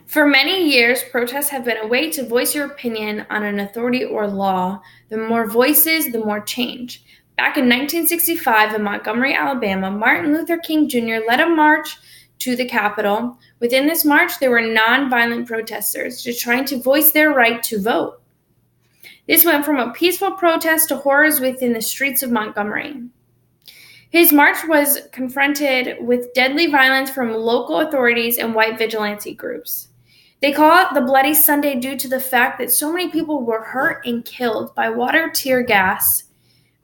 For many years, protests have been a way to voice your opinion on an authority or law. The more voices, the more change. Back in 1965 in Montgomery, Alabama, Martin Luther King Jr. led a march to the Capitol. Within this march, there were nonviolent protesters just trying to voice their right to vote. This went from a peaceful protest to horrors within the streets of Montgomery. His march was confronted with deadly violence from local authorities and white vigilante groups. They call it the Bloody Sunday due to the fact that so many people were hurt and killed by water, tear gas,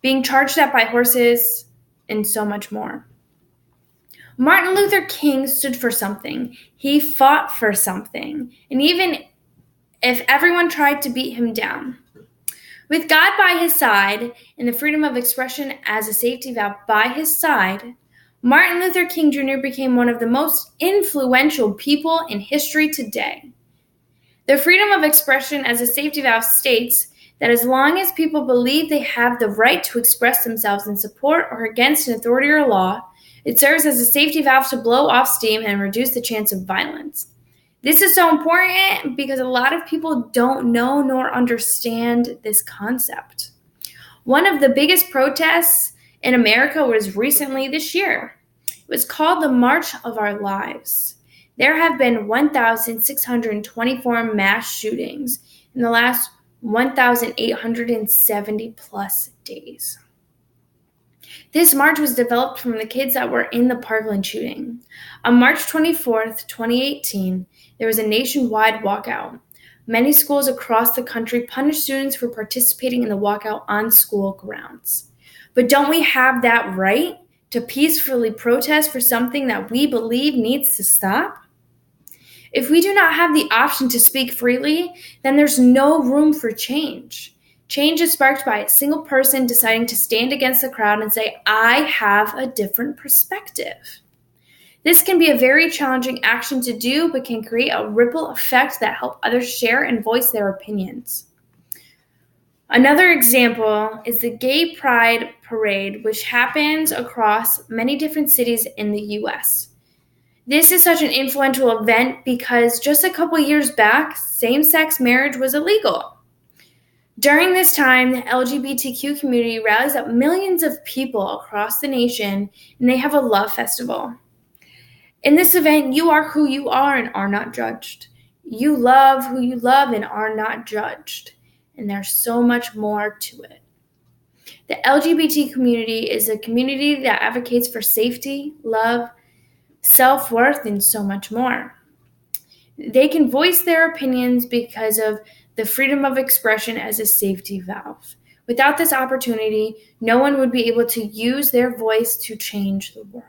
being charged at by horses, and so much more. Martin Luther King stood for something. He fought for something. And even if everyone tried to beat him down, with God by his side and the freedom of expression as a safety valve by his side, Martin Luther King Jr. became one of the most influential people in history today. The freedom of expression as a safety valve states that as long as people believe they have the right to express themselves in support or against an authority or law, it serves as a safety valve to blow off steam and reduce the chance of violence. This is so important because a lot of people don't know nor understand this concept. One of the biggest protests in America was recently this year. It was called the March of Our Lives. There have been 1,624 mass shootings in the last 1,870 plus days. This march was developed from the kids that were in the Parkland shooting. On March 24th, 2018, there was a nationwide walkout. Many schools across the country punished students for participating in the walkout on school grounds. But don't we have that right to peacefully protest for something that we believe needs to stop? If we do not have the option to speak freely, then there's no room for change. Change is sparked by a single person deciding to stand against the crowd and say, I have a different perspective. This can be a very challenging action to do, but can create a ripple effect that help others share and voice their opinions. Another example is the Gay Pride Parade, which happens across many different cities in the U.S. This is such an influential event because just a couple years back, same-sex marriage was illegal. During this time, the LGBTQ community rallies up millions of people across the nation, and they have a love festival. In this event, you are who you are and are not judged. You love who you love and are not judged. And there's so much more to it. The LGBT community is a community that advocates for safety, love, self-worth, and so much more. They can voice their opinions because of the freedom of expression as a safety valve. Without this opportunity, no one would be able to use their voice to change the world.